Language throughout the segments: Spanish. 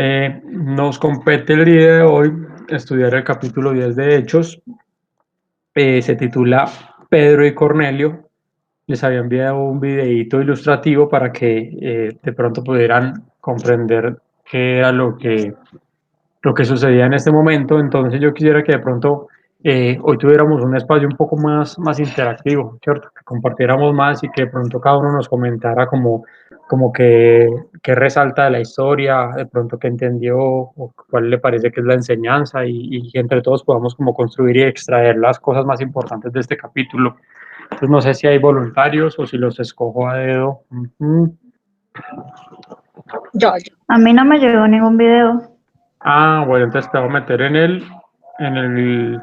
Nos compete el día de hoy estudiar el capítulo 10 de Hechos. Se titula Pedro y Cornelio. Les había enviado un videíto ilustrativo para que de pronto pudieran comprender qué era lo que sucedía en este momento. Entonces yo quisiera que de pronto hoy tuviéramos un espacio un poco más interactivo, ¿cierto? Que compartiéramos más y que de pronto cada uno nos comentara como que resalta de la historia, de pronto que entendió o cuál le parece que es la enseñanza y que entre todos podamos como construir y extraer las cosas más importantes de este capítulo. Entonces no sé si hay voluntarios o si los escojo a dedo. Yo. A mí no me llegó ningún video. Ah, bueno, entonces te voy a meter en el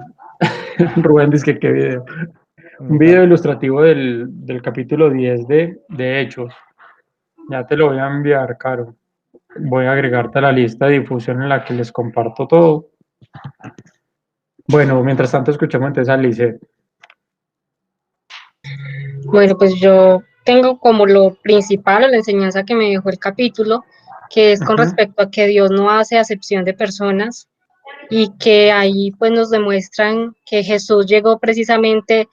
Rubén dice que qué video. Un video ilustrativo del capítulo 10 de Hechos. Ya te lo voy a enviar, Caro. Voy a agregarte a la lista de difusión en la que les comparto todo. Bueno, mientras tanto escuchamos entonces a Lice. Bueno, pues yo tengo como lo principal o la enseñanza que me dejó el capítulo, que es con respecto a que Dios no hace acepción de personas y que ahí pues nos demuestran que Jesús llegó precisamente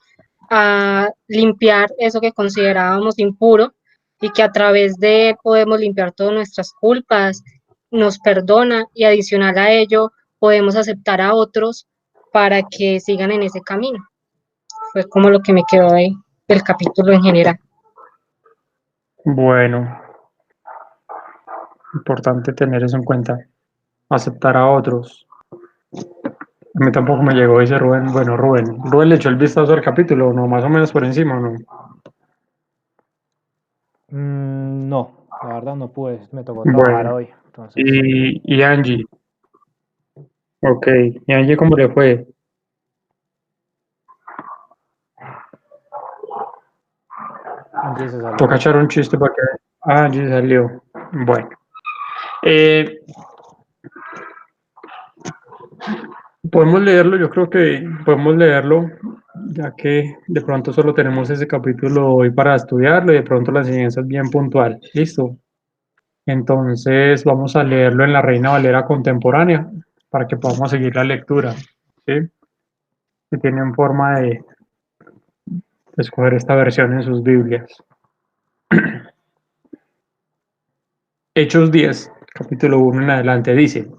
a limpiar eso que considerábamos impuro y que a través de él podemos limpiar todas nuestras culpas, nos perdona y adicional a ello podemos aceptar a otros para que sigan en ese camino. Fue como lo que me quedó ahí del capítulo en general. Bueno, importante tener eso en cuenta. Aceptar a otros. A mí tampoco me llegó, dice Rubén. Bueno, Rubén le echó el vistazo al capítulo, ¿no? Más o menos por encima, ¿no? No, la verdad no pude, me tocó trabajar Bueno, hoy, entonces. y Angie. Ok, ¿y Angie cómo le fue? Angie se salió. Toca echar un chiste para que... Ah, Angie salió. Bueno. Podemos leerlo, yo creo que podemos leerlo, ya que de pronto solo tenemos ese capítulo hoy para estudiarlo y de pronto la enseñanza es bien puntual. Listo. Entonces vamos a leerlo en la Reina Valera contemporánea para que podamos seguir la lectura. ¿Sí? Si tienen forma de escoger esta versión en sus Biblias. Hechos 10, capítulo 1 en adelante, dice: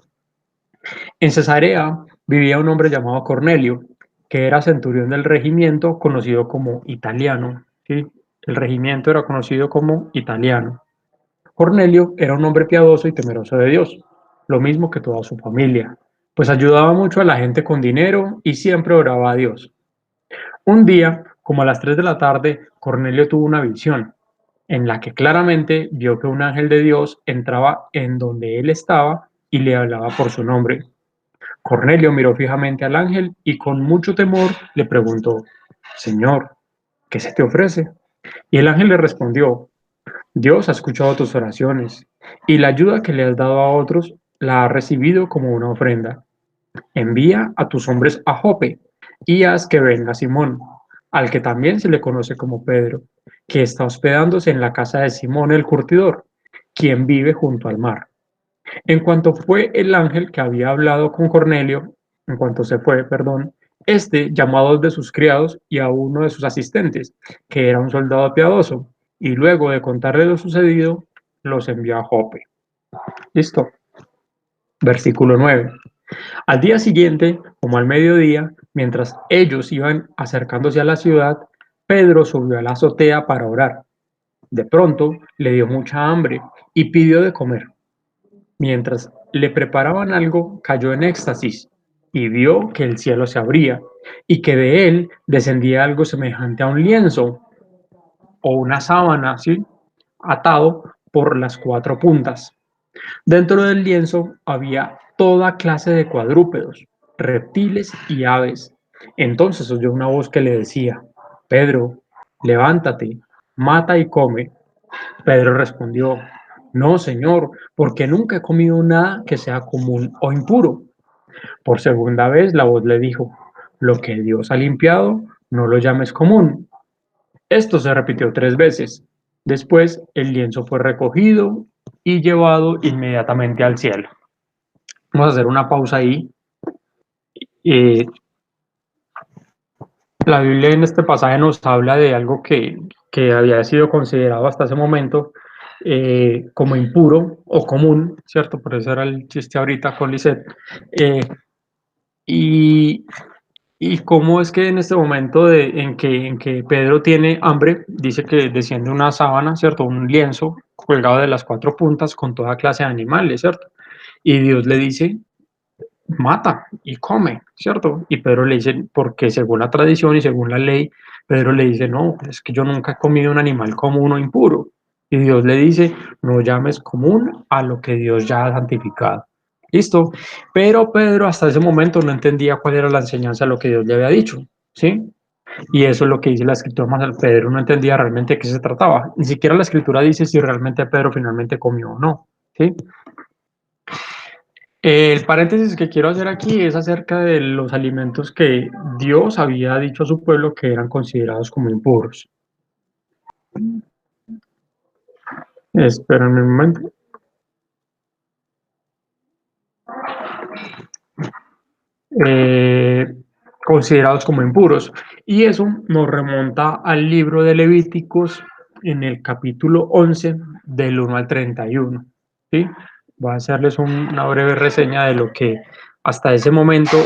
En Cesarea vivía un hombre llamado Cornelio, que era centurión del regimiento conocido como italiano. ¿Sí? El regimiento era conocido como italiano. Cornelio era un hombre piadoso y temeroso de Dios, lo mismo que toda su familia, pues ayudaba mucho a la gente con dinero y siempre oraba a Dios. Un día, como a las 3 de la tarde, Cornelio tuvo una visión, en la que claramente vio que un ángel de Dios entraba en donde él estaba y le hablaba por su nombre. Cornelio miró fijamente al ángel y con mucho temor le preguntó: Señor, ¿qué se te ofrece? Y el ángel le respondió: Dios ha escuchado tus oraciones y la ayuda que le has dado a otros la ha recibido como una ofrenda. Envía a tus hombres a Jope y haz que venga Simón, al que también se le conoce como Pedro, que está hospedándose en la casa de Simón el curtidor, quien vive junto al mar. En cuanto fue el ángel que había hablado con Cornelio, en cuanto se fue, perdón, este llamó a dos de sus criados y a uno de sus asistentes, que era un soldado piadoso, y luego de contarle lo sucedido, los envió a Jope. Listo. Versículo 9. Al día siguiente, como al mediodía, mientras ellos iban acercándose a la ciudad, Pedro subió a la azotea para orar. De pronto le dio mucha hambre y pidió de comer. Mientras le preparaban algo, cayó en éxtasis y vio que el cielo se abría y que de él descendía algo semejante a un lienzo o una sábana, ¿sí? Atado por las cuatro puntas. Dentro del lienzo había toda clase de cuadrúpedos, reptiles y aves. Entonces oyó una voz que le decía: Pedro, levántate, mata y come. Pedro respondió: No, Señor, porque nunca he comido nada que sea común o impuro. Por segunda vez la voz le dijo: Lo que Dios ha limpiado, no lo llames común. Esto se repitió 3 veces. Después el lienzo fue recogido y llevado inmediatamente al cielo. Vamos a hacer una pausa ahí. La Biblia en este pasaje nos habla de algo que había sido considerado hasta ese momento como impuro o común, ¿cierto? Por eso era el chiste ahorita con Lisette. Y cómo es que en este momento en que Pedro tiene hambre, dice que desciende una sábana, ¿cierto? Un lienzo colgado de las 4 puntas con toda clase de animales, ¿cierto? Y Dios le dice, mata y come, ¿cierto? Y Pedro le dice, porque según la tradición y según la ley, Pedro le dice, no, es que yo nunca he comido un animal común o impuro. Y Dios le dice, no llames común a lo que Dios ya ha santificado. ¿Listo? Pero Pedro hasta ese momento no entendía cuál era la enseñanza de lo que Dios le había dicho, ¿sí? Y eso es lo que dice la escritura, más al Pedro no entendía realmente de qué se trataba. Ni siquiera la escritura dice si realmente Pedro finalmente comió o no, ¿sí? El paréntesis que quiero hacer aquí es acerca de los alimentos que Dios había dicho a su pueblo que eran considerados como impuros. Espérenme un momento. Considerados como impuros. Y eso nos remonta al libro de Levíticos en el capítulo 11 del 1 al 31. ¿Sí? Voy a hacerles una breve reseña de lo que hasta ese momento,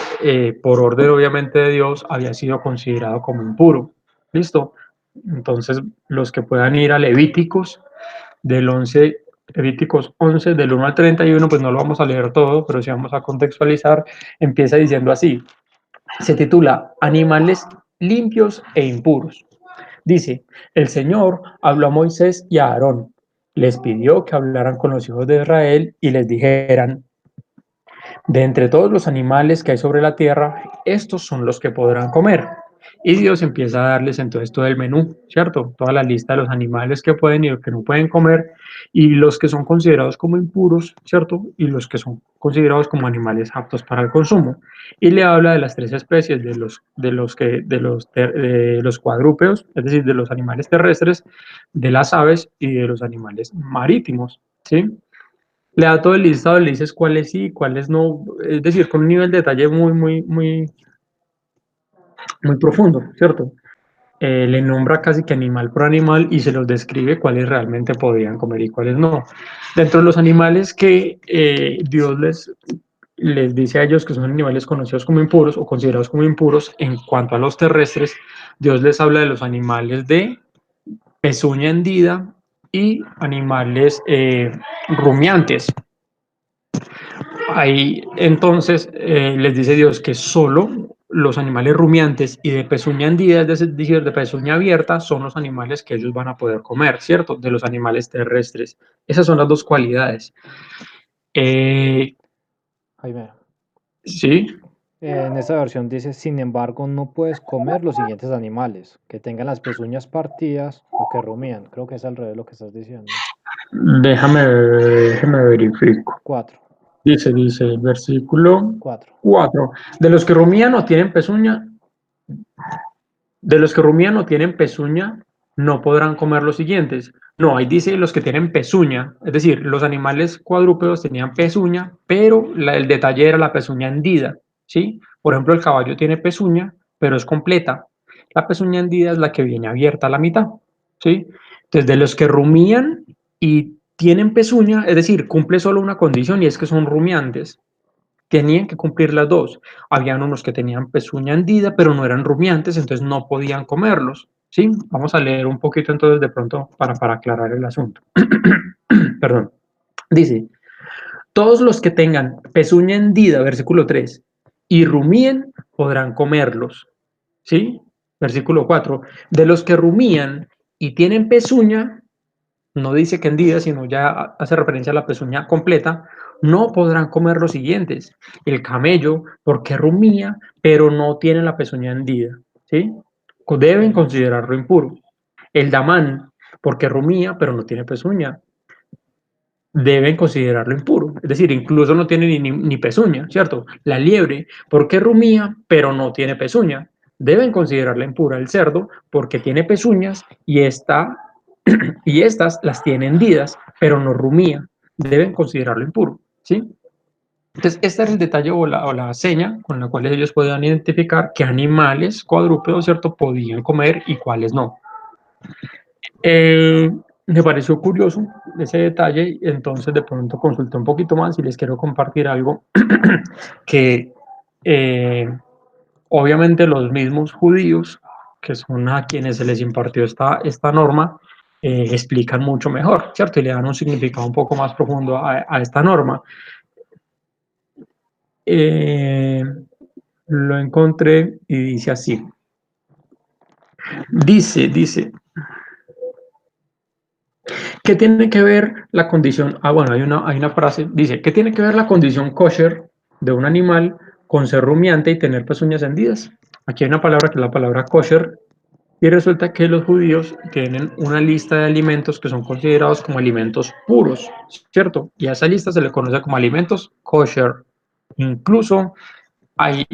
por orden obviamente de Dios, había sido considerado como impuro. ¿Listo? Entonces, los que puedan ir a Levíticos del 11, Levíticos 11 del 1 al 31, pues no lo vamos a leer todo, pero si vamos a contextualizar, empieza diciendo así. Se titula Animales limpios e impuros. Dice, el Señor habló a Moisés y a Aarón. Les pidió que hablaran con los hijos de Israel y les dijeran, de entre todos los animales que hay sobre la tierra, estos son los que podrán comer. Y Dios empieza a darles entonces todo el menú, ¿cierto? Toda la lista de los animales que pueden y los que no pueden comer, y los que son considerados como impuros, ¿cierto? Y los que son considerados como animales aptos para el consumo. Y le habla de las 3 especies, de los cuadrúpedos, es decir, de los animales terrestres, de las aves y de los animales marítimos, ¿sí? Le da todo el listado, le dices cuáles sí, cuáles no, es decir, con un nivel de detalle muy profundo, ¿cierto? Le nombra casi que animal por animal y se los describe cuáles realmente podrían comer y cuáles no. Dentro de los animales que Dios les dice a ellos que son animales conocidos como impuros o considerados como impuros, en cuanto a los terrestres, Dios les habla de los animales de pezuña hendida y animales rumiantes. Ahí entonces les dice Dios que solo los animales rumiantes y de pezuña hendida, es decir, de pezuña abierta, son los animales que ellos van a poder comer, ¿cierto? De los animales terrestres. Esas son las 2 cualidades. Jaime, Sí, en esta versión dice, sin embargo, no puedes comer los siguientes animales, que tengan las pezuñas partidas o que rumían. Creo que es al revés lo que estás diciendo. déjame verifico. 4. Dice el versículo 4. 4. De los que rumían o tienen pezuña, no podrán comer los siguientes. No, ahí dice los que tienen pezuña, es decir, los animales cuadrúpedos tenían pezuña, pero el detalle era la pezuña hendida, ¿sí? Por ejemplo, el caballo tiene pezuña, pero es completa. La pezuña hendida es la que viene abierta a la mitad, ¿sí? Entonces, de los que rumían y tienen pezuña, es decir, cumple solo una condición y es que son rumiantes. Tenían que cumplir las 2. Habían unos que tenían pezuña hendida, pero no eran rumiantes, entonces no podían comerlos. ¿Sí? Vamos a leer un poquito entonces de pronto para aclarar el asunto. Perdón. Dice, todos los que tengan pezuña hendida, versículo 3, y rumíen, podrán comerlos. ¿Sí? Versículo 4, de los que rumían y tienen pezuña, no dice que hendida, sino ya hace referencia a la pezuña completa, no podrán comer los siguientes. El camello, porque rumía, pero no tiene la pezuña hendida, ¿sí? Deben considerarlo impuro. El damán, porque rumía, pero no tiene pezuña, deben considerarlo impuro. Es decir, incluso no tiene ni pezuña, ¿cierto? La liebre, porque rumía, pero no tiene pezuña, deben considerarla impura. El cerdo, porque tiene pezuñas y estas las tiene hendidas, pero no rumía, deben considerarlo impuro, ¿sí? Entonces, este era el detalle o la seña con la cual ellos podían identificar qué animales cuadrúpedos, ¿cierto?, podían comer y cuáles no. Me pareció curioso ese detalle, entonces de pronto consulté un poquito más y les quiero compartir algo que obviamente los mismos judíos, que son a quienes se les impartió esta norma, explican mucho mejor, ¿cierto? Y le dan un significado un poco más profundo a esta norma. Lo encontré y dice así. Dice, ¿qué tiene que ver la condición? Bueno, hay una frase, dice, ¿qué tiene que ver la condición kosher de un animal con ser rumiante y tener pezuñas hendidas? Aquí hay una palabra que es la palabra kosher, y resulta que los judíos tienen una lista de alimentos que son considerados como alimentos puros, ¿cierto? Y a esa lista se le conoce como alimentos kosher. Incluso hay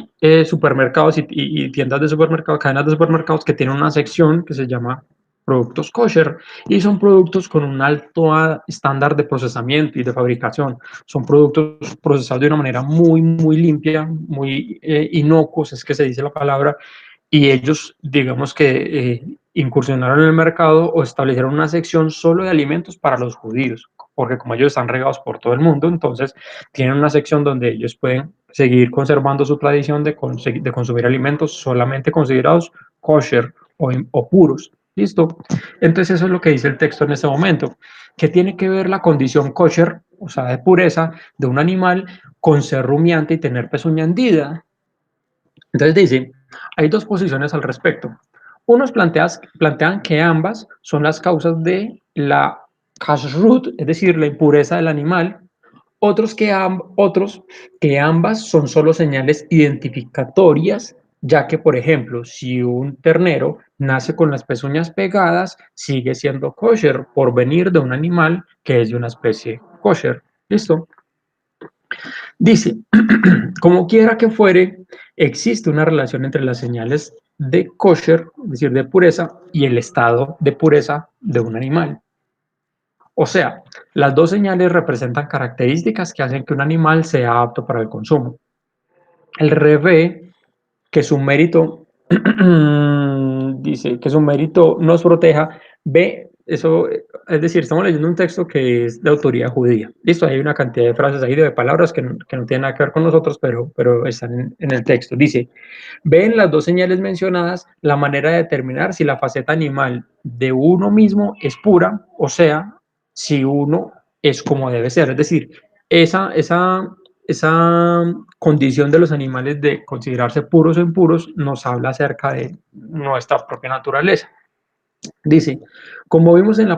supermercados y tiendas de supermercados, cadenas de supermercados que tienen una sección que se llama productos kosher y son productos con un alto estándar de procesamiento y de fabricación. Son productos procesados de una manera muy, muy limpia, muy inocuos, es que se dice la palabra, y ellos, digamos que incursionaron en el mercado o establecieron una sección solo de alimentos para los judíos, porque como ellos están regados por todo el mundo, entonces tienen una sección donde ellos pueden seguir conservando su tradición de consumir alimentos solamente considerados kosher o puros. ¿Listo? Entonces eso es lo que dice el texto en este momento. ¿Qué tiene que ver la condición kosher, o sea, de pureza, de un animal con ser rumiante y tener pezuña hendida? Entonces dice, hay dos posiciones al respecto. Unos plantean que ambas son las causas de la kashrut, es decir, la impureza del animal. Otros que ambas son solo señales identificatorias, ya que, por ejemplo, si un ternero nace con las pezuñas pegadas, sigue siendo kosher por venir de un animal que es de una especie kosher. ¿Listo? Dice, como quiera que fuere, existe una relación entre las señales de kosher, es decir, de pureza, y el estado de pureza de un animal. O sea, las dos señales representan características que hacen que un animal sea apto para el consumo. El revés, que su mérito, dice, que su mérito nos proteja, ve, eso, es decir, estamos leyendo un texto que es de autoría judía. Listo, hay una cantidad de frases ahí, de palabras que no tienen nada que ver con nosotros, pero están en el texto. Dice, ven las dos señales mencionadas la manera de determinar si la faceta animal de uno mismo es pura, o sea, si uno es como debe ser. Es decir, esa condición de los animales de considerarse puros o impuros nos habla acerca de nuestra propia naturaleza. Dice, como vimos en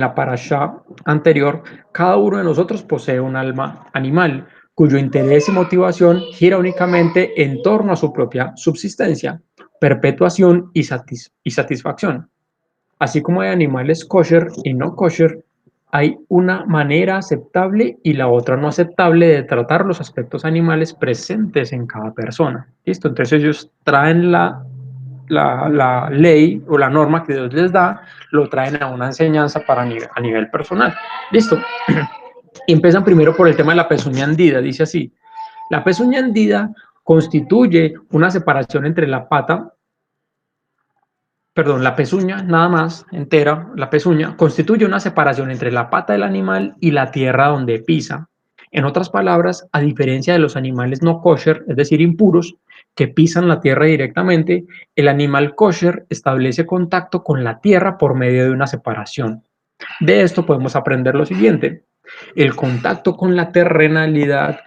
la parashá anterior, cada uno de nosotros posee un alma animal, cuyo interés y motivación gira únicamente en torno a su propia subsistencia, perpetuación y satisfacción. Así como hay animales kosher y no kosher, hay una manera aceptable y la otra no aceptable de tratar los aspectos animales presentes en cada persona. ¿Listo? Entonces ellos traen la ley o la norma que Dios les da, lo traen a una enseñanza a nivel personal. ¿Listo? Y empiezan primero por el tema de la pezuña hendida. Dice así, la pezuña hendida constituye una separación entre la pezuña, nada más, entera, la pezuña, constituye una separación entre la pata del animal y la tierra donde pisa. En otras palabras, a diferencia de los animales no kosher, es decir, impuros, que pisan la tierra directamente, el animal kosher establece contacto con la tierra por medio de una separación. De esto podemos aprender lo siguiente: el contacto con la terrenalidad,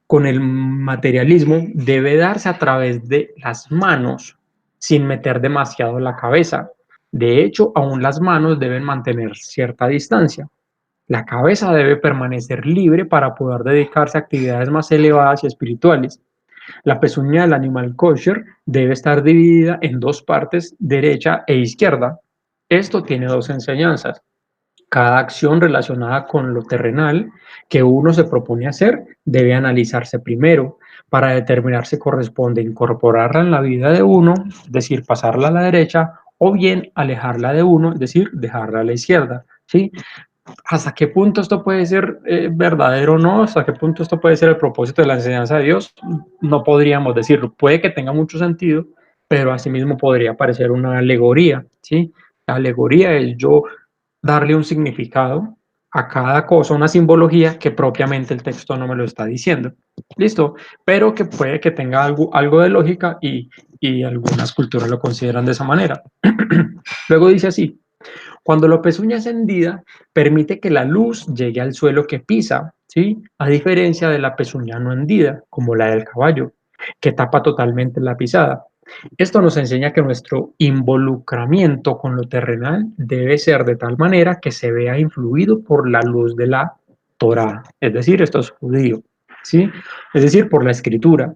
con el materialismo, debe darse a través de las manos, sin meter demasiado la cabeza. De hecho, aún las manos deben mantener cierta distancia. La cabeza debe permanecer libre para poder dedicarse a actividades más elevadas y espirituales. La pezuña del animal kosher debe estar dividida en dos partes, derecha e izquierda. Esto tiene dos enseñanzas. Cada acción relacionada con lo terrenal que uno se propone hacer debe analizarse primero para determinar si corresponde incorporarla en la vida de uno, es decir, pasarla a la derecha, o bien alejarla de uno, es decir, dejarla a la izquierda, ¿sí? ¿Hasta qué punto esto puede ser verdadero o no? ¿Hasta qué punto esto puede ser el propósito de la enseñanza de Dios? No podríamos decirlo. Puede que tenga mucho sentido, pero asimismo podría parecer una alegoría, ¿sí? La alegoría es yo darle un significado a cada cosa, una simbología que propiamente el texto no me lo está diciendo. ¿Listo? Pero que puede que tenga algo de lógica y algunas culturas lo consideran de esa manera. Luego dice así: cuando la pezuña es hendida, permite que la luz llegue al suelo que pisa, ¿sí? A diferencia de la pezuña no hendida, como la del caballo, que tapa totalmente la pisada. Esto nos enseña que nuestro involucramiento con lo terrenal debe ser de tal manera que se vea influido por la luz de la Torá, es decir, esto es judío, ¿sí? Es decir, por la escritura.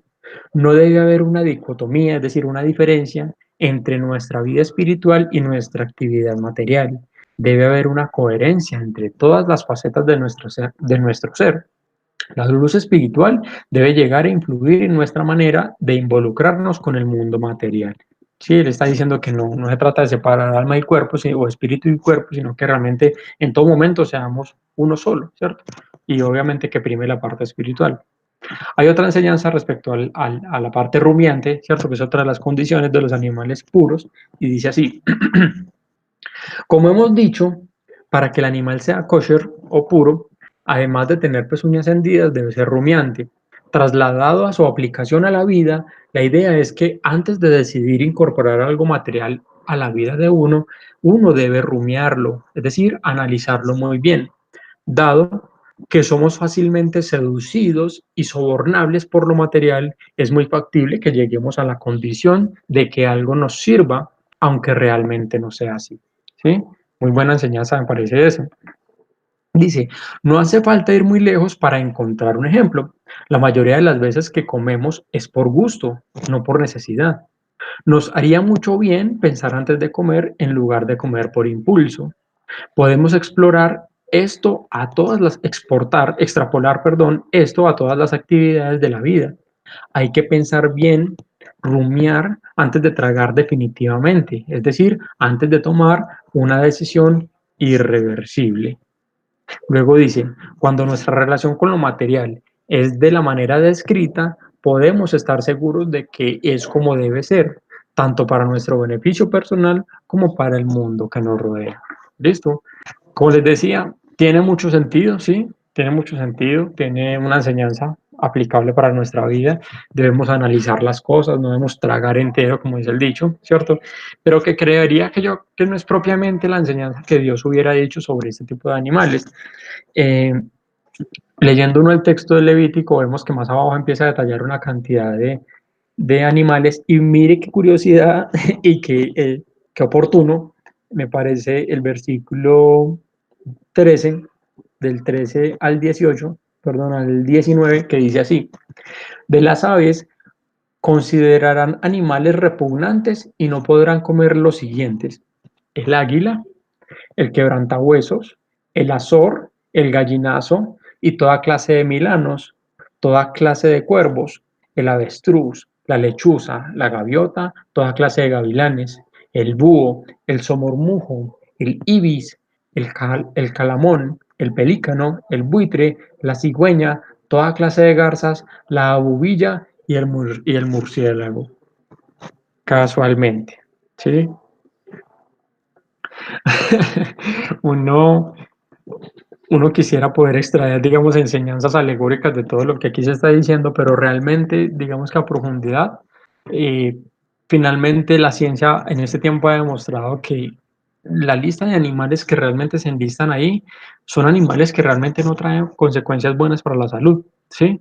No debe haber una dicotomía, es decir, una diferencia entre nuestra vida espiritual y nuestra actividad material. Debe haber una coherencia entre todas las facetas de nuestro ser. La luz espiritual debe llegar a influir en nuestra manera de involucrarnos con el mundo material. Sí, él está diciendo que no se trata de separar alma y cuerpo, o espíritu y cuerpo, sino que realmente en todo momento seamos uno solo, ¿cierto? Y obviamente que prime la parte espiritual. Hay otra enseñanza respecto a la parte rumiante, ¿cierto? Que es otra de las condiciones de los animales puros, y dice así: como hemos dicho, para que el animal sea kosher o puro, además de tener pezuñas hendidas, debe ser rumiante. Trasladado a su aplicación a la vida, la idea es que antes de decidir incorporar algo material a la vida de uno debe rumiarlo, es decir, analizarlo muy bien, dado que somos fácilmente seducidos y sobornables por lo material. Es muy factible que lleguemos a la condición de que algo nos sirva, aunque realmente no sea así. ¿Sí? Muy buena enseñanza me parece eso. Dice: no hace falta ir muy lejos para encontrar un ejemplo. La mayoría de las veces que comemos es por gusto, no por necesidad. Nos haría mucho bien pensar antes de comer en lugar de comer por impulso. Podemos explorar esto a todas las, extrapolar, perdón, esto a todas las actividades de la vida. Hay que pensar bien, rumiar antes de tragar definitivamente, es decir, antes de tomar una decisión irreversible. Luego dice: cuando nuestra relación con lo material es de la manera descrita, podemos estar seguros de que es como debe ser, tanto para nuestro beneficio personal como para el mundo que nos rodea. ¿Listo? Como les decía, tiene mucho sentido, ¿sí? Tiene mucho sentido, tiene una enseñanza aplicable para nuestra vida. Debemos analizar las cosas, no debemos tragar entero, como dice el dicho, ¿cierto? Pero que creería que no es propiamente la enseñanza que Dios hubiera dicho sobre este tipo de animales. Eh, Leyendo uno el texto del Levítico, vemos que más abajo empieza a detallar una cantidad de animales, y mire qué curiosidad y qué oportuno me parece el versículo 13, del 13 al 18, perdón, al 19, que dice así: de las aves considerarán animales repugnantes y no podrán comer los siguientes: el águila, el quebrantahuesos, el azor, el gallinazo y toda clase de milanos, toda clase de cuervos, el avestruz, la lechuza, la gaviota, toda clase de gavilanes, el búho, el somormujo, el ibis, el calamón, el pelícano, el buitre, la cigüeña, toda clase de garzas, la abubilla y el murciélago. Casualmente, ¿sí? uno, uno quisiera poder extraer, digamos, enseñanzas alegóricas de todo lo que aquí se está diciendo, pero realmente, digamos que a profundidad, eh, finalmente la ciencia en este tiempo ha demostrado que la lista de animales que realmente se enlistan ahí son animales que realmente no traen consecuencias buenas para la salud, ¿sí?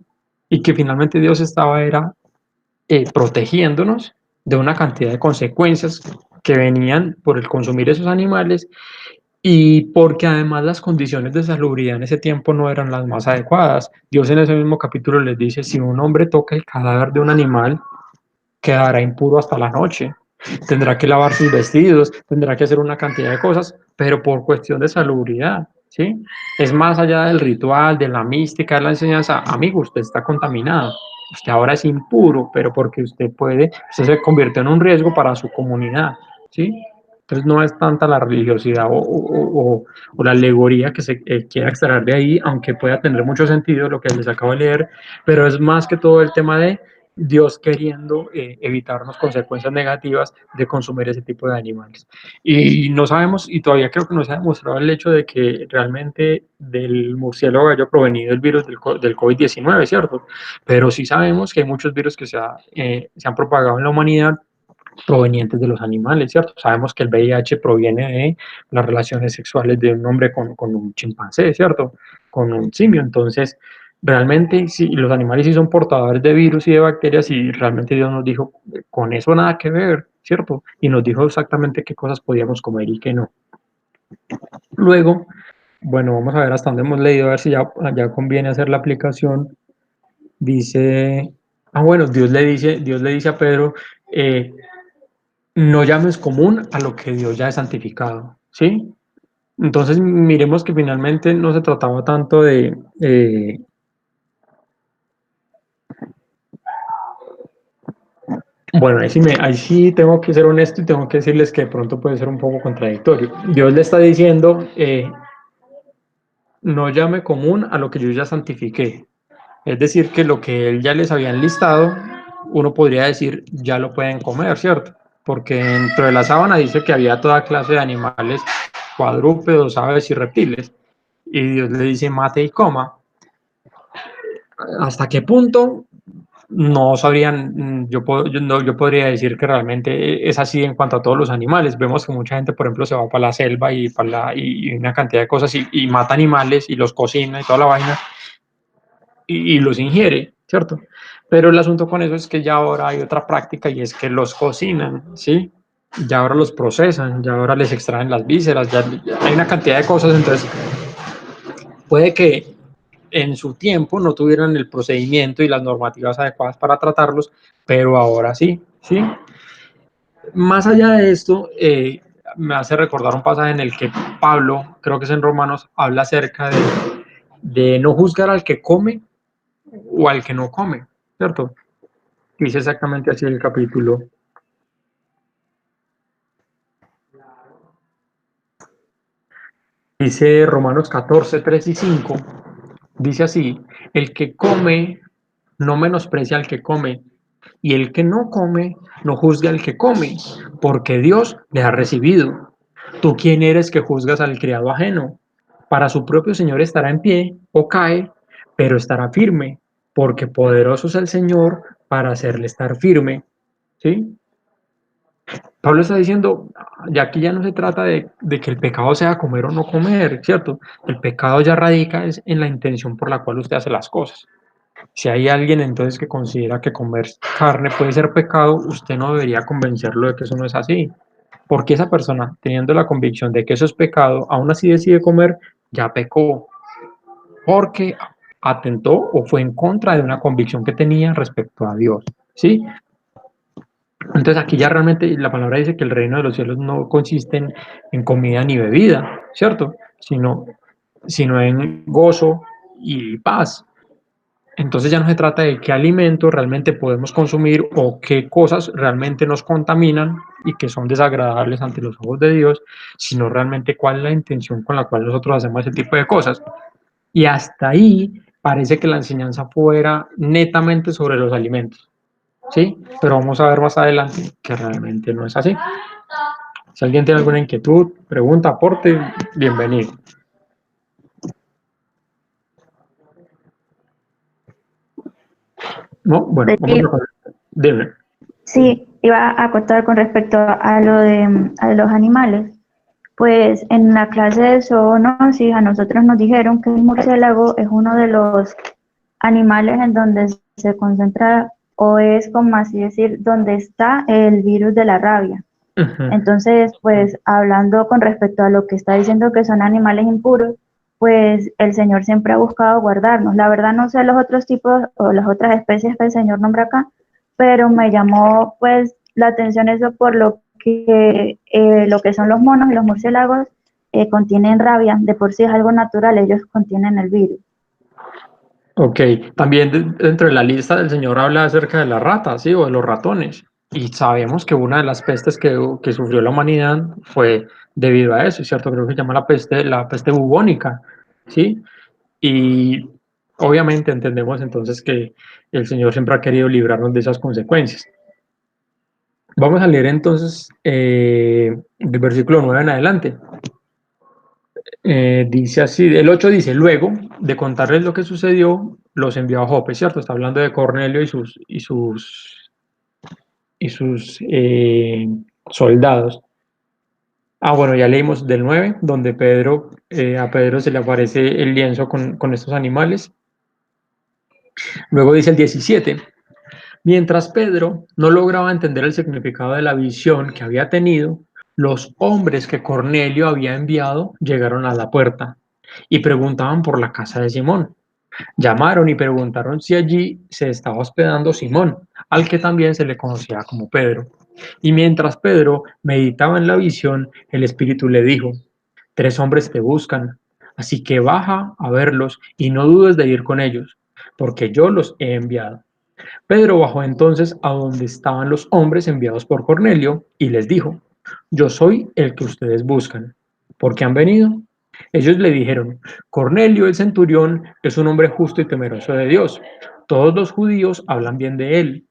Y que finalmente Dios era protegiéndonos de una cantidad de consecuencias que venían por el consumir esos animales, y porque además las condiciones de salubridad en ese tiempo no eran las más adecuadas. Dios en ese mismo capítulo les dice: si un hombre toca el cadáver de un animal, quedará impuro hasta la noche, tendrá que lavar sus vestidos, tendrá que hacer una cantidad de cosas, pero por cuestión de salubridad, ¿sí? Es más allá del ritual, de la mística, de la enseñanza. Amigo, usted está contaminado, usted ahora es impuro, pero porque usted se convierte en un riesgo para su comunidad, ¿sí? Entonces no es tanta la religiosidad o la alegoría que se quiera extraer de ahí, aunque pueda tener mucho sentido lo que les acabo de leer, pero es más que todo el tema de Dios queriendo evitarnos consecuencias negativas de consumir ese tipo de animales. Y no sabemos, y todavía creo que no se ha demostrado el hecho de que realmente del murciélago haya provenido el virus del COVID-19, ¿cierto? Pero sí sabemos que hay muchos virus que se han propagado en la humanidad provenientes de los animales, ¿cierto? Sabemos que el VIH proviene de las relaciones sexuales de un hombre con un chimpancé, ¿cierto? Con un simio. Entonces, realmente, si los animales sí son portadores de virus y de bacterias, y realmente Dios nos dijo, con eso nada que ver, ¿cierto? Y nos dijo exactamente qué cosas podíamos comer y qué no. Luego, bueno, vamos a ver hasta dónde hemos leído, a ver si ya conviene hacer la aplicación. Dice, bueno, Dios le dice a Pedro, no llames común a lo que Dios ya ha santificado, ¿sí? Entonces miremos que finalmente no se trataba tanto bueno, ahí sí tengo que ser honesto y tengo que decirles que de pronto puede ser un poco contradictorio. Dios le está diciendo, no llame común a lo que yo ya santifiqué. Es decir, que lo que él ya les había enlistado, uno podría decir, ya lo pueden comer, ¿cierto? Porque dentro de la sábana dice que había toda clase de animales, cuadrúpedos, aves y reptiles. Y Dios le dice, mate y coma. ¿Hasta qué punto? No sabrían, yo podría decir que realmente es así en cuanto a todos los animales. Vemos que mucha gente, por ejemplo, se va para la selva y una cantidad de cosas y mata animales y los cocina y toda la vaina y los ingiere, ¿cierto? Pero el asunto con eso es que ya ahora hay otra práctica y es que los cocinan, ¿sí? Ya ahora los procesan, ya ahora les extraen las vísceras, ya hay una cantidad de cosas, entonces puede que en su tiempo no tuvieran el procedimiento y las normativas adecuadas para tratarlos, pero ahora sí, ¿sí? Más allá de esto, me hace recordar un pasaje en el que Pablo, creo que es en Romanos, habla acerca de no juzgar al que come o al que no come, ¿cierto? Dice exactamente así el capítulo. Dice Romanos 14, 3 y 5. Dice así, el que come no menosprecia al que come, y el que no come no juzga al que come, porque Dios le ha recibido. ¿Tú quién eres que juzgas al criado ajeno? Para su propio Señor estará en pie o cae, pero estará firme, porque poderoso es el Señor para hacerle estar firme. ¿Sí? Pablo está diciendo, ya aquí ya no se trata de que el pecado sea comer o no comer, ¿cierto? El pecado ya radica en la intención por la cual usted hace las cosas. Si hay alguien entonces que considera que comer carne puede ser pecado, usted no debería convencerlo de que eso no es así. Porque esa persona, teniendo la convicción de que eso es pecado, aún así decide comer, ya pecó. Porque atentó o fue en contra de una convicción que tenía respecto a Dios. ¿Sí? Entonces aquí ya realmente la palabra dice que el reino de los cielos no consiste en comida ni bebida, ¿cierto? Sino en gozo y paz. Entonces ya no se trata de qué alimentos realmente podemos consumir o qué cosas realmente nos contaminan y que son desagradables ante los ojos de Dios, sino realmente cuál es la intención con la cual nosotros hacemos ese tipo de cosas. Y hasta ahí parece que la enseñanza fuera netamente sobre los alimentos, ¿sí? Pero vamos a ver más adelante que realmente no es así. Si alguien tiene alguna inquietud, pregunta, aporte, bienvenido. No, bueno, vamos a dime. Sí, iba a contar con respecto a lo de a los animales. Pues en la clase de zoonosis a nosotros nos dijeron que el murciélago es uno de los animales en donde se concentra o es como así decir, donde está el virus de la rabia. Entonces, pues hablando con respecto a lo que está diciendo que son animales impuros, pues el Señor siempre ha buscado guardarnos. La verdad no sé los otros tipos o las otras especies que el Señor nombra acá, pero me llamó pues la atención eso por lo que son los monos y los murciélagos contienen rabia, de por sí es algo natural, ellos contienen el virus. Ok, también dentro de la lista del Señor habla acerca de las ratas, ¿sí? O de los ratones. Y sabemos que una de las pestes que sufrió la humanidad fue debido a eso, ¿cierto? Creo que se llama la peste bubónica, ¿sí? Y obviamente entendemos entonces que el Señor siempre ha querido librarnos de esas consecuencias. Vamos a leer entonces del versículo 9 en adelante. Dice así, el 8 dice, luego de contarles lo que sucedió, los envió a Jope, ¿cierto? Está hablando de Cornelio y sus soldados. Bueno, ya leímos del 9, donde a Pedro se le aparece el lienzo con estos animales. Luego dice el 17, mientras Pedro no lograba entender el significado de la visión que había tenido, los hombres que Cornelio había enviado llegaron a la puerta y preguntaban por la casa de Simón. Llamaron y preguntaron si allí se estaba hospedando Simón, al que también se le conocía como Pedro. Y mientras Pedro meditaba en la visión, el Espíritu le dijo, 3 hombres te buscan, así que baja a verlos y no dudes de ir con ellos, porque yo los he enviado. Pedro bajó entonces a donde estaban los hombres enviados por Cornelio y les dijo, yo soy el que ustedes buscan. ¿Por qué han venido? Ellos le dijeron, Cornelio el centurión es un hombre justo y temeroso de Dios. Todos los judíos hablan bien de él.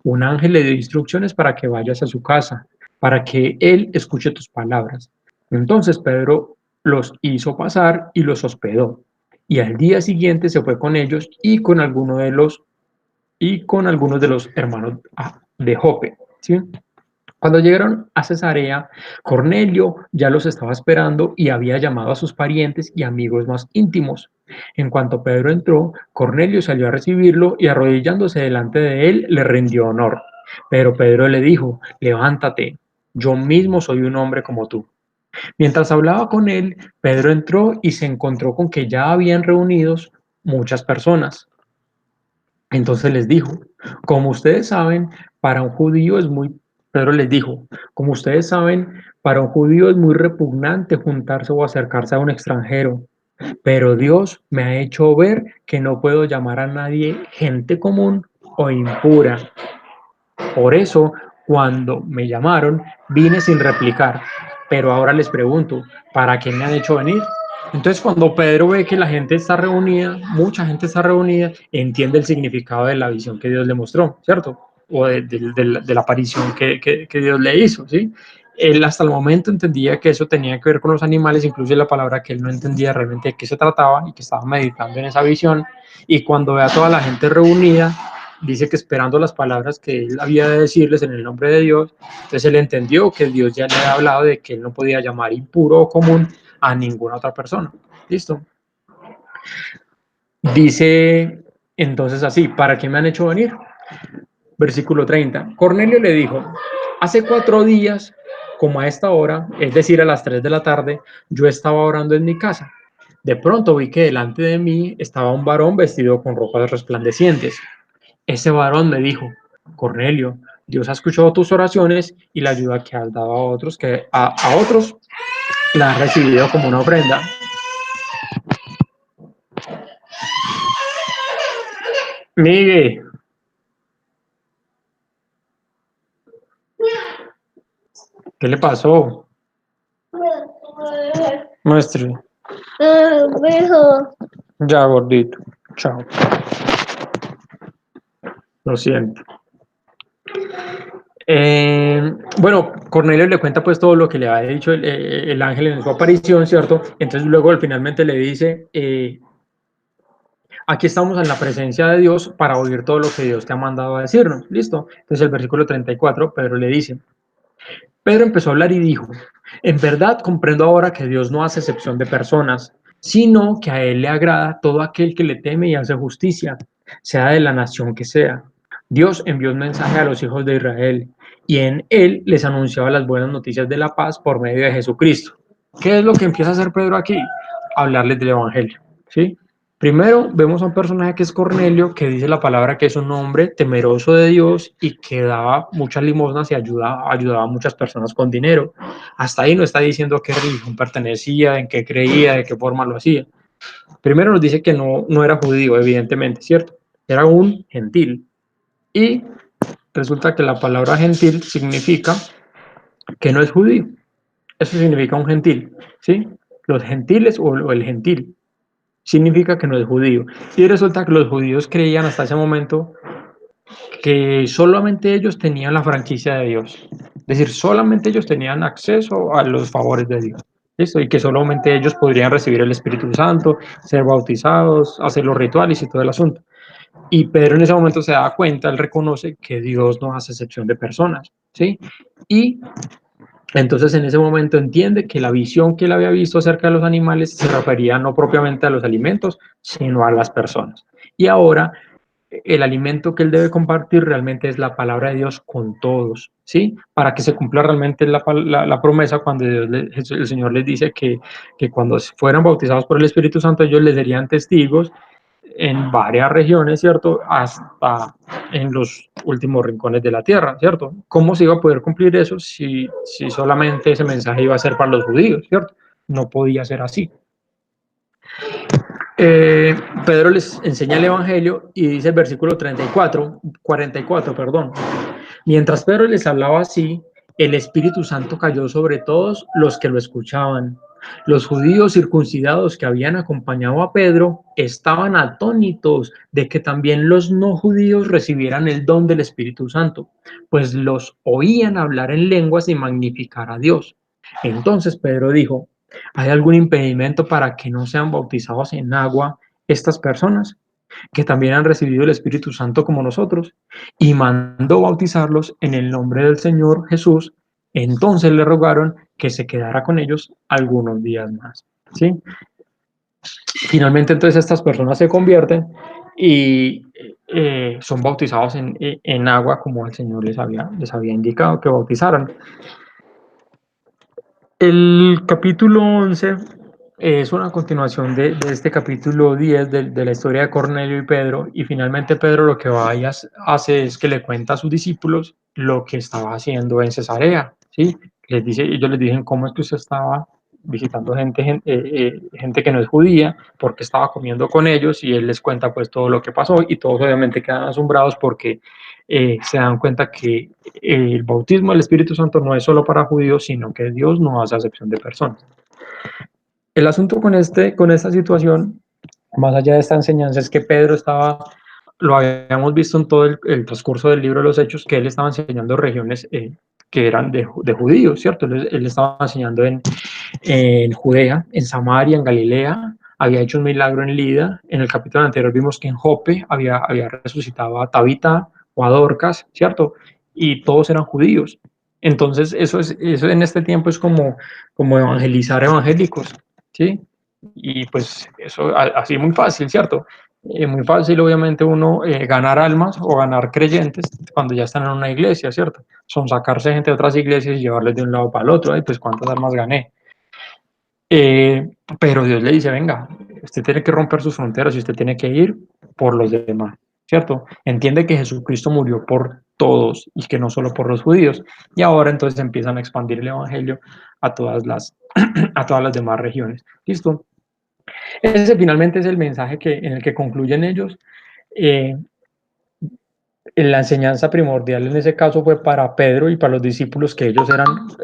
Un ángel le dio instrucciones para que vayas a su casa, para que él escuche tus palabras. Entonces Pedro los hizo pasar y los hospedó. Y al día siguiente se fue con ellos y con algunos de los hermanos de Jope, ¿sí? Cuando llegaron a Cesarea, Cornelio ya los estaba esperando y había llamado a sus parientes y amigos más íntimos. En cuanto Pedro entró, Cornelio salió a recibirlo y arrodillándose delante de él le rindió honor. Pero Pedro le dijo, levántate, yo mismo soy un hombre como tú. Mientras hablaba con él, Pedro entró y se encontró con que ya habían reunidos muchas personas. Entonces les dijo, como ustedes saben, para un judío es muy, Pedro les dijo, como ustedes saben, para un judío es muy repugnante juntarse o acercarse a un extranjero, pero Dios me ha hecho ver que no puedo llamar a nadie gente común o impura. Por eso, cuando me llamaron, vine sin replicar, pero ahora les pregunto, ¿para qué me han hecho venir? Entonces, cuando Pedro ve que la gente está reunida, mucha gente está reunida, entiende el significado de la visión que Dios le mostró, ¿cierto? O de la aparición que Dios le hizo, ¿sí? Él hasta el momento entendía que eso tenía que ver con los animales, incluso la palabra que él no entendía realmente de qué se trataba y que estaba meditando en esa visión. Y cuando ve a toda la gente reunida, dice que esperando las palabras que él había de decirles en el nombre de Dios, entonces él entendió que Dios ya le había hablado de que él no podía llamar impuro o común a ninguna otra persona. ¿Listo? Dice entonces así, ¿para qué me han hecho venir? Versículo 30. Cornelio le dijo, hace 4 días, como a esta hora, es decir, a las 3 de la tarde, yo estaba orando en mi casa. De pronto vi que delante de mí estaba un varón vestido con ropas resplandecientes. Ese varón me dijo, Cornelio, Dios ha escuchado tus oraciones y la ayuda que has dado a otros, que a otros la has recibido como una ofrenda. Miguel, ¿qué le pasó? Muestre. Ya, gordito. Chao. Lo siento. Bueno, Cornelio le cuenta pues todo lo que le ha dicho el ángel en su aparición, ¿cierto? Entonces luego finalmente le dice, aquí estamos en la presencia de Dios para oír todo lo que Dios te ha mandado a decirnos, ¿listo? Entonces el versículo 34, Pedro le dice, Pedro empezó a hablar y dijo, en verdad comprendo ahora que Dios no hace excepción de personas, sino que a Él le agrada todo aquel que le teme y hace justicia, sea de la nación que sea. Dios envió un mensaje a los hijos de Israel y en Él les anunciaba las buenas noticias de la paz por medio de Jesucristo. ¿Qué es lo que empieza a hacer Pedro aquí? Hablarles del Evangelio, ¿sí? Primero vemos a un personaje que es Cornelio, que dice la palabra que es un hombre temeroso de Dios y que daba muchas limosnas y ayudaba a muchas personas con dinero. Hasta ahí no está diciendo a qué religión pertenecía, en qué creía, de qué forma lo hacía. Primero nos dice que no era judío, evidentemente, ¿cierto? Era un gentil. Y resulta que la palabra gentil significa que no es judío. Eso significa un gentil, ¿sí? Los gentiles o el gentil significa que no es judío. Y resulta que los judíos creían hasta ese momento que solamente ellos tenían la franquicia de Dios. Es decir, solamente ellos tenían acceso a los favores de Dios. ¿Listo? Y que solamente ellos podrían recibir el Espíritu Santo, ser bautizados, hacer los rituales y todo el asunto. Y Pedro en ese momento se da cuenta, él reconoce que Dios no hace excepción de personas, ¿sí? Y entonces en ese momento entiende que la visión que él había visto acerca de los animales se refería no propiamente a los alimentos, sino a las personas. Y ahora el alimento que él debe compartir realmente es la palabra de Dios con todos, ¿sí? Para que se cumpla realmente la promesa cuando el Señor les dice que cuando fueran bautizados por el Espíritu Santo, ellos les serían testigos en varias regiones, ¿cierto? Hasta en los últimos rincones de la tierra, ¿cierto? ¿Cómo se iba a poder cumplir eso si solamente ese mensaje iba a ser para los judíos, ¿cierto? No podía ser así. Pedro les enseña el Evangelio y dice el versículo 44, perdón. Mientras Pedro les hablaba así, el Espíritu Santo cayó sobre todos los que lo escuchaban. Los judíos circuncidados que habían acompañado a Pedro estaban atónitos de que también los no judíos recibieran el don del Espíritu Santo, pues los oían hablar en lenguas y magnificar a Dios. Entonces Pedro dijo: ¿hay algún impedimento para que no sean bautizados en agua estas personas, que también han recibido el Espíritu Santo como nosotros? Y mandó bautizarlos en el nombre del Señor Jesús. Entonces le rogaron que se quedara con ellos algunos días más, ¿sí? Finalmente entonces estas personas se convierten y son bautizados en agua como el Señor les había indicado que bautizaran. El capítulo 11 es una continuación de este capítulo 10 de la historia de Cornelio y Pedro, y finalmente Pedro lo que va y hace es que le cuenta a sus discípulos lo que estaba haciendo en Cesarea, ¿sí? Ellos les dicen cómo es que usted estaba visitando gente que no es judía, porque estaba comiendo con ellos, y él les cuenta pues todo lo que pasó, y todos obviamente quedan asombrados porque se dan cuenta que el bautismo del Espíritu Santo no es solo para judíos, sino que Dios no hace acepción de personas. El asunto con esta situación, más allá de esta enseñanza, es que Pedro lo habíamos visto en todo el transcurso del libro de los Hechos, que él estaba enseñando regiones que eran de judíos, ¿cierto? Él estaba enseñando en Judea, en Samaria, en Galilea, había hecho un milagro en Lida. En el capítulo anterior vimos que en Jope había resucitado a Tabita o a Dorcas, ¿cierto? Y todos eran judíos. Entonces, eso en este tiempo es como evangelizar evangélicos, ¿sí? Y pues eso así muy fácil, ¿cierto? Muy fácil, obviamente, uno ganar almas o ganar creyentes cuando ya están en una iglesia, ¿cierto? Son sacarse gente de otras iglesias y llevarles de un lado para el otro, y pues cuántas almas gané. Pero Dios le dice: venga, usted tiene que romper sus fronteras y usted tiene que ir por los demás, ¿cierto? Entiende que Jesucristo murió por todos y que no solo por los judíos. Y ahora entonces empiezan a expandir el evangelio a todas las, a todas las demás regiones. ¿Listo? Ese finalmente es el mensaje en el que concluyen ellos. La enseñanza primordial en ese caso fue para Pedro y para los discípulos, que ellos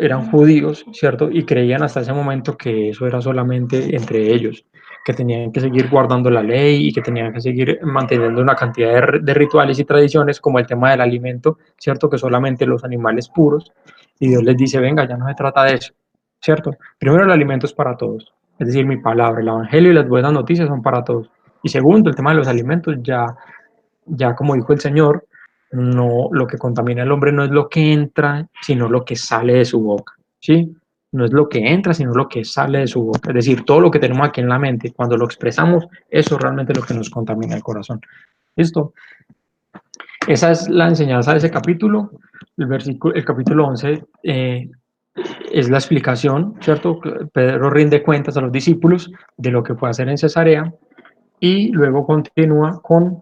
eran judíos, ¿cierto? Y creían hasta ese momento que eso era solamente entre ellos, que tenían que seguir guardando la ley y que tenían que seguir manteniendo una cantidad de rituales y tradiciones, como el tema del alimento, ¿cierto? Que solamente los animales puros. Y Dios les dice: venga, ya no se trata de eso, ¿cierto? Primero, el alimento es para todos, es decir, mi palabra, el evangelio y las buenas noticias son para todos. Y segundo, el tema de los alimentos, ya como dijo el Señor, no, lo que contamina al hombre no es lo que entra, sino lo que sale de su boca, ¿sí? No es lo que entra, sino lo que sale de su boca. Es decir, todo lo que tenemos aquí en la mente, cuando lo expresamos, eso realmente es lo que nos contamina el corazón. ¿Listo? Esa es la enseñanza de ese capítulo. El capítulo 11 es la explicación, ¿cierto? Pedro rinde cuentas a los discípulos de lo que fue hacer en Cesarea, y luego continúa con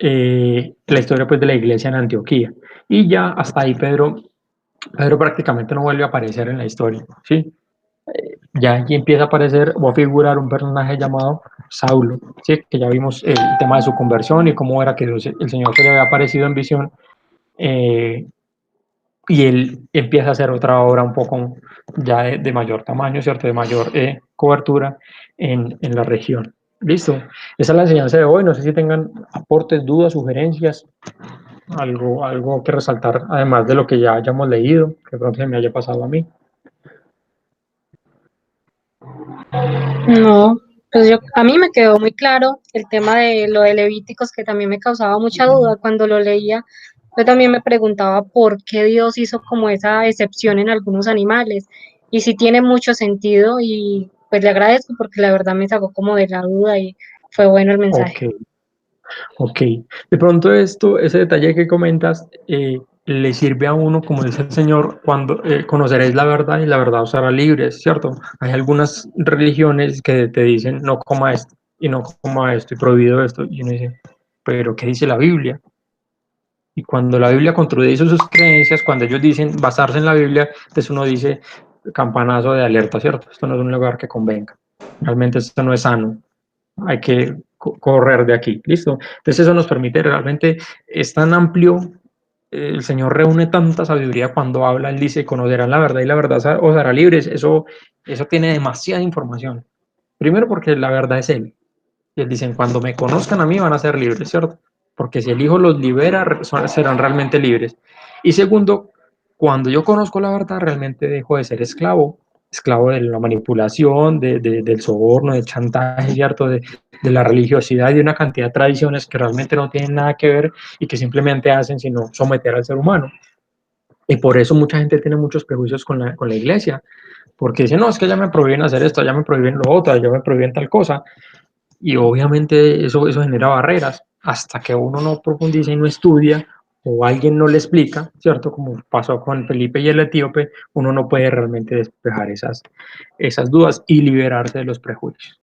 la historia pues de la iglesia en Antioquía, y ya hasta ahí Pedro prácticamente no vuelve a aparecer en la historia, ¿sí? ya aquí empieza a aparecer o a figurar un personaje llamado Saulo, ¿sí? Que ya vimos el tema de su conversión y cómo era que el Señor se le había aparecido en visión, y él empieza a hacer otra obra un poco ya de mayor tamaño, ¿cierto? De mayor cobertura en la región. Listo. Esa es la enseñanza de hoy. No sé si tengan aportes, dudas, sugerencias, algo que resaltar, además de lo que ya hayamos leído, que pronto se me haya pasado a mí. No, pues a mí me quedó muy claro el tema de lo de Levíticos, que también me causaba mucha duda cuando lo leía. Yo también me preguntaba por qué Dios hizo como esa excepción en algunos animales. Y sí tiene mucho sentido y pues le agradezco porque la verdad me sacó como de la duda y fue bueno el mensaje. Ok, ok. De pronto ese detalle que comentas, le sirve a uno, como dice el Señor, cuando conoceréis la verdad y la verdad os hará libres, ¿cierto? Hay algunas religiones que te dicen no coma esto y no coma esto y prohibido esto, y uno dice, pero ¿qué dice la Biblia? Y cuando la Biblia contradice sus creencias, cuando ellos dicen basarse en la Biblia, entonces uno dice campanazo de alerta, ¿cierto? Esto no es un lugar que convenga. Realmente esto no es sano. Hay que correr de aquí, ¿listo? Entonces eso nos permite realmente, es tan amplio, el Señor reúne tanta sabiduría cuando habla, Él dice, conocerán la verdad y la verdad os hará libres. Eso tiene demasiada información. Primero porque la verdad es Él. Y Él dice, cuando me conozcan a mí van a ser libres, ¿cierto? Porque si el Hijo los libera, serán realmente libres. Y segundo, cuando yo conozco la verdad, realmente dejo de ser esclavo, esclavo de la manipulación, del soborno, del chantaje, ¿cierto? De la religiosidad y de una cantidad de tradiciones que realmente no tienen nada que ver y que simplemente hacen sino someter al ser humano. Y por eso mucha gente tiene muchos prejuicios con la iglesia, porque dicen, no, es que ya me prohíben hacer esto, ya me prohíben lo otro, ya me prohíben tal cosa. Y obviamente eso genera barreras hasta que uno no profundiza y no estudia o alguien no le explica, ¿cierto? Como pasó con Felipe y el etíope, uno no puede realmente despejar esas dudas y liberarse de los prejuicios.